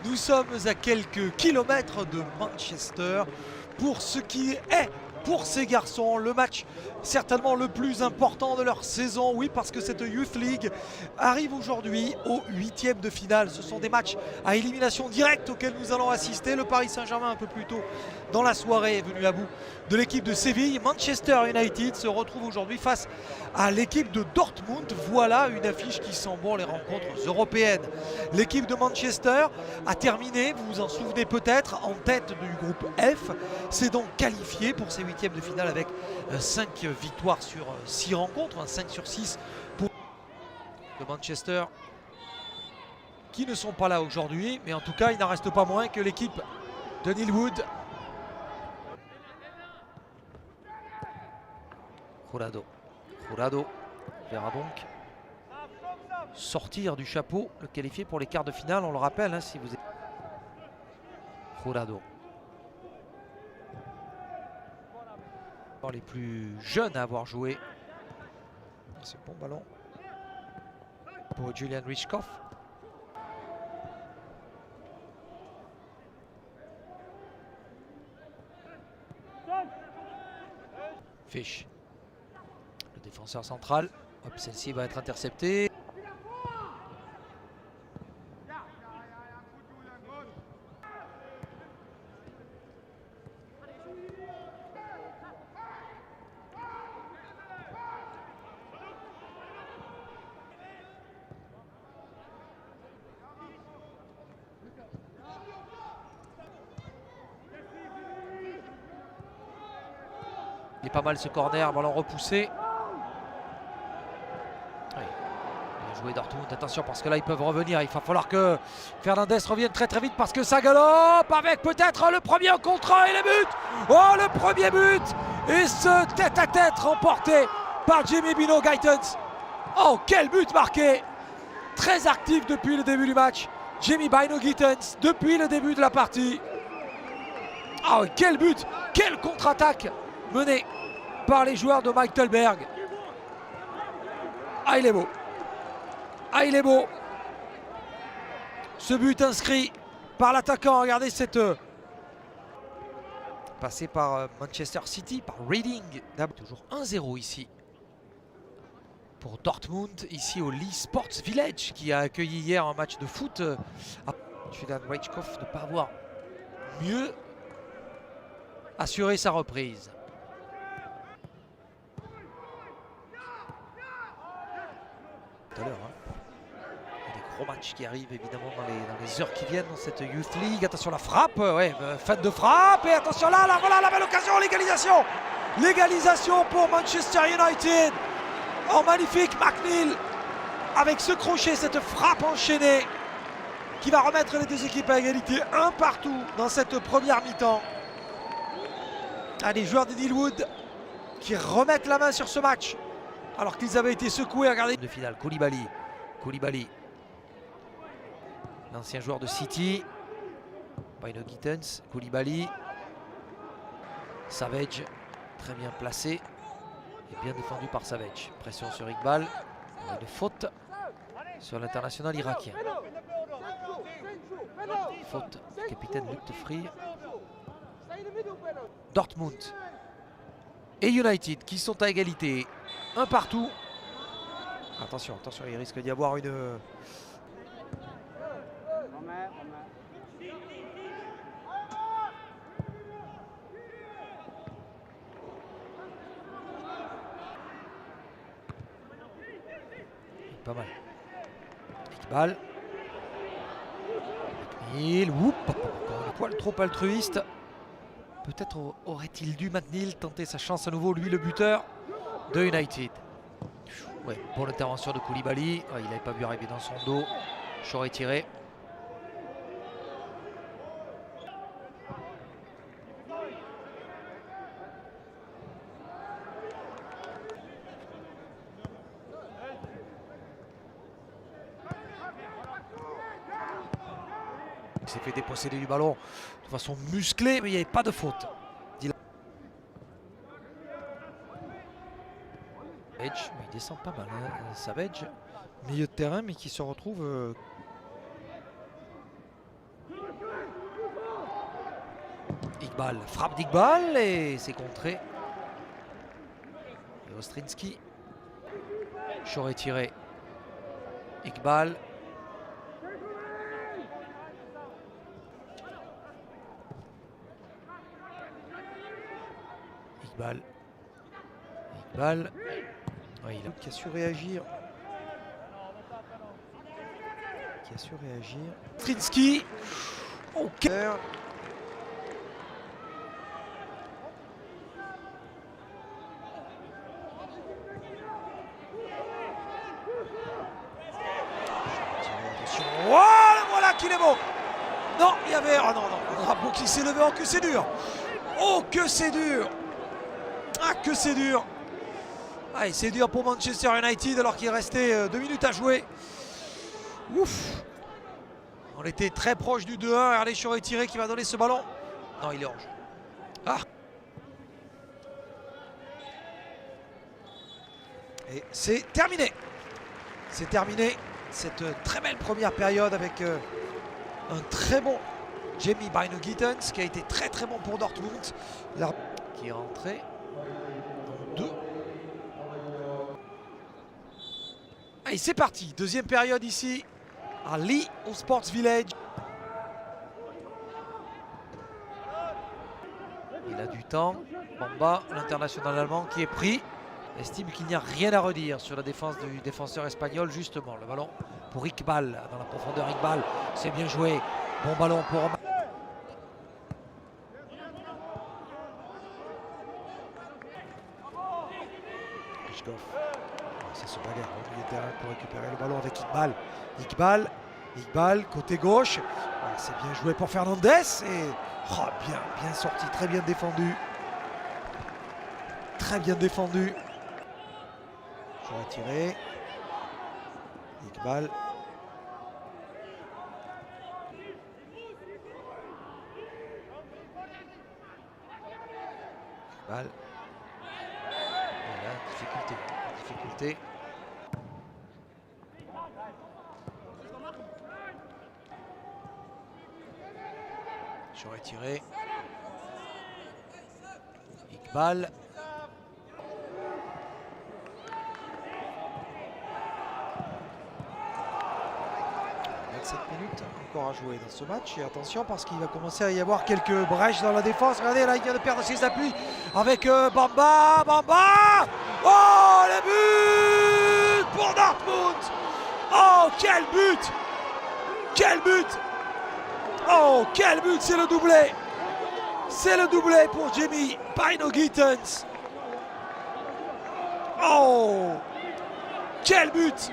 Nous sommes à quelques kilomètres de Manchester pour ce qui est, pour ces garçons, le match certainement le plus important de leur saison. Oui, parce que cette Youth League arrive aujourd'hui au 8e de finale. Ce sont des matchs à élimination directe auxquels nous allons assister. Le Paris Saint-Germain un peu plus tôt dans la soirée est venu à bout de l'équipe de Séville. Manchester United se retrouve aujourd'hui face à l'équipe de Dortmund. Voilà une affiche qui sent bon les rencontres européennes. L'équipe de Manchester a terminé, vous vous en souvenez peut-être, en tête du groupe F. C'est donc qualifié pour ces 8e de finale avec 5 victoires sur 6 rencontres, 5 sur 6 pour de Manchester qui ne sont pas là aujourd'hui, mais en tout cas il n'en reste pas moins que l'équipe de Neil Wood. Jurado verra donc sortir du chapeau le qualifié pour les quarts de finale, on le rappelle, si vous êtes Jurado. Les plus jeunes à avoir joué. C'est bon ballon pour Julian Richkoff. Fish, le défenseur central. Hop, celle-ci va être interceptée. Il est pas mal ce corner, ballon repoussé. Oui. Bien joué Dortmund, attention parce que là ils peuvent revenir. Il va falloir que Fernandez revienne très très vite parce que ça galope avec peut-être le premier contre 1 et le but. Oh, le premier but. Et ce tête-à-tête remporté par Jamie Bino-Guytons. Oh, quel but marqué. Très actif depuis le début du match. Jamie Bino-Guytons depuis le début de la partie. Oh, quel but. Quelle contre-attaque mené par les joueurs de Mike Tolberg. Ah, il est beau. Ah, il est beau. Ce but inscrit par l'attaquant. Regardez cette... Passé par Manchester City, par Reading. Toujours 1-0 ici. Pour Dortmund, ici au Lee Sports Village, qui a accueilli hier un match de foot. Julian Richkoff ne pas avoir mieux assuré sa reprise. Tout à l'heure, il y a des gros matchs qui arrivent évidemment dans les heures qui viennent dans cette Youth League. Attention la frappe, ouais, fin de frappe et attention là, voilà la belle occasion, l'égalisation pour Manchester United. Oh, magnifique McNeil avec ce crochet, cette frappe enchaînée qui va remettre les deux équipes à égalité, un partout dans cette première mi-temps. Les joueurs de Neil Wood qui remettent la main sur ce match alors qu'ils avaient été secoués. Regardez de finale, Koulibaly, l'ancien joueur de City. Bino-Guytons, Koulibaly, Savage, très bien placé et bien défendu par Savage. Pression sur Iqbal, une faute sur l'international irakien. Faute du capitaine Luc de Vries. Dortmund et United qui sont à égalité, un partout. Attention, il risque d'y avoir une... Pas mal. Iqbal. McNeil, encore un poil trop altruiste. Peut-être aurait-il dû McNeil tenter sa chance à nouveau, lui le buteur de United. Ouais, pour l'intervention de Koulibaly, il n'avait pas vu arriver dans son dos. J'aurais tiré. Il s'est fait déposséder du ballon de façon musclée, mais il n'y avait pas de faute. Savage, il descend pas mal, Savage, milieu de terrain, mais qui se retrouve Iqbal, frappe d'Iqbal et c'est contré. Et Ostrinski. Chaud retiré. Iqbal. Iqbal. Ouais, il a qui a su réagir. Ostrinski. Ok. Voilà qu'il est beau. Non, il y avait... Ah non, un drapeau qui s'est levé. Oh, que c'est dur. Oh, que c'est dur. Ah, que c'est dur. Ah, et c'est dur pour Manchester United alors qu'il restait 2 minutes à jouer. Ouf. On était très proche du 2-1. Regardez, Chaud retiré qui va donner ce ballon. Non, il est hors jeu. Ah. Et c'est terminé. C'est terminé. Cette très belle première période avec un très bon Jamie Bynoe-Gittens qui a été très bon pour Dortmund. Qui est rentré en 2. Allez, c'est parti. Deuxième période ici à Lee au Sports Village. Il a du temps. Bamba, l'international allemand qui est pris. Estime qu'il n'y a rien à redire sur la défense du défenseur espagnol. Justement, le ballon pour Iqbal. Dans la profondeur, Iqbal. C'est bien joué. Bon ballon pour... Krichkov. Ça se bagarre au milieu de terrain pour récupérer le ballon avec Iqbal. Iqbal, côté gauche. Voilà, c'est bien joué pour Fernandez. Et oh, bien sorti, très bien défendu. Très bien défendu. Retiré. Iqbal. Voilà, difficulté. J'aurais tiré. Iqbal. 27 minutes encore à jouer dans ce match. Et attention parce qu'il va commencer à y avoir quelques brèches dans la défense. Regardez là, il vient de perdre ses appuis avec Bamba. Oh, le but pour Dortmund. Oh, quel but. Oh, quel but, c'est le doublé. C'est le doublé pour Jamie Bynoe-Gittens. Oh, quel but.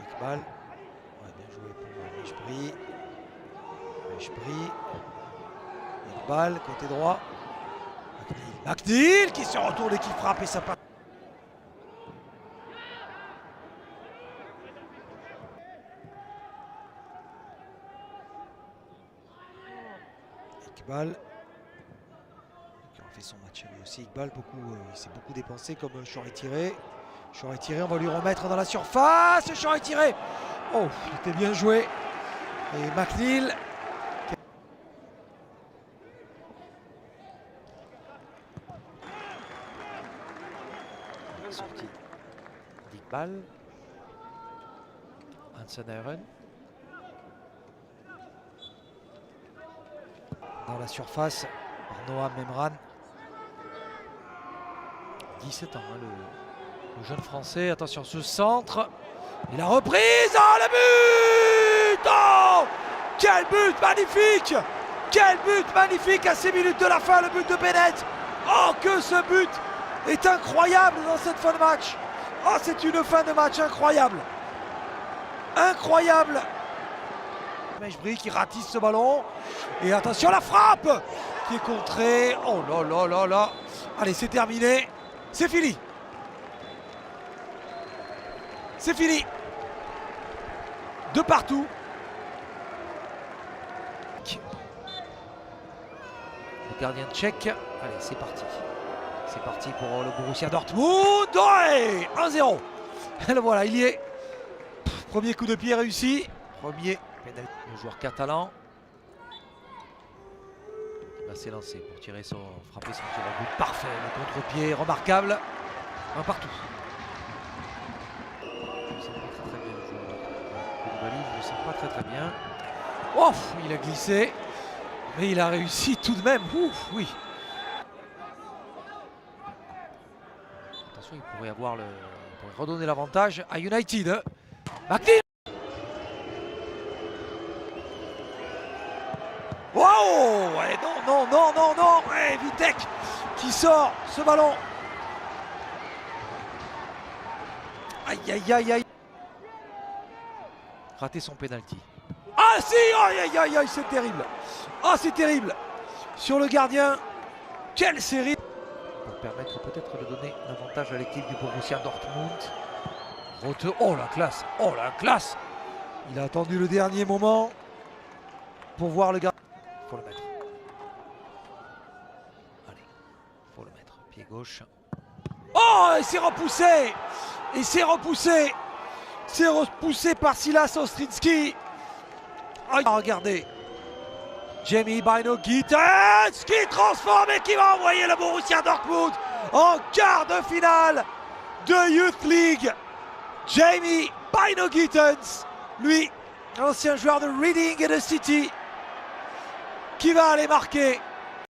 Iqbal. Ouais, bien joué pour Mejbri. Iqbal, côté droit. McNeil qui se retourne et qui frappe et ça passe. Iqbal qui a fait son match lui aussi. Iqbal il s'est beaucoup dépensé comme Chaud retiré. On va lui remettre dans la surface. Chaud retiré. Oh, il était bien joué. Et McNeil. Sortie d'Iqbal. Hansen Aaron. Dans la surface par Noam Memran. 17 ans, hein, le jeune français. Attention, ce centre. Et la reprise. Oh, le but. Oh, quel but magnifique. À 6 minutes de la fin, le but de Bennett. Oh, que ce but est incroyable dans cette fin de match. Oh, c'est une fin de match incroyable. Mejbri qui ratisse ce ballon. Et attention, la frappe qui est contrée. Oh là. Allez, c'est terminé. C'est fini. De partout. Le gardien tchèque. Allez, c'est parti. C'est parti pour le Borussia Dortmund. Ouais, 1-0. Et voilà, il y est. Premier coup de pied réussi. Premier pénalty. Le joueur catalan qui va s'élancer pour frapper son tir au but. Parfait, le contre-pied remarquable. Un partout. Je ne sens pas très bien le joueur. Je ne sens pas très bien. Ouf, il a glissé. Mais il a réussi tout de même. Ouf, oui. Attention, il pourrait redonner l'avantage à United. McNeil. Wow, ouais, non. Ouais, Vitek qui sort ce ballon. Aïe. Raté son penalty. Ah si, aïe, c'est terrible. Ah, c'est terrible. Sur le gardien, quelle série. Pour permettre peut-être de donner l'avantage à l'équipe du Borussia Dortmund. Oh la classe. Il a attendu le dernier moment pour voir le gardien. Faut le mettre. Allez, faut le mettre. Pied gauche. Oh, il s'est repoussé. C'est repoussé par Silas Ostrinski. Oh, regardez. Jamie Bino Gittens qui transforme et qui va envoyer le Borussia Dortmund en quart de finale de Youth League. Jamie Bino Gittens, lui, ancien joueur de Reading et de City, qui va aller marquer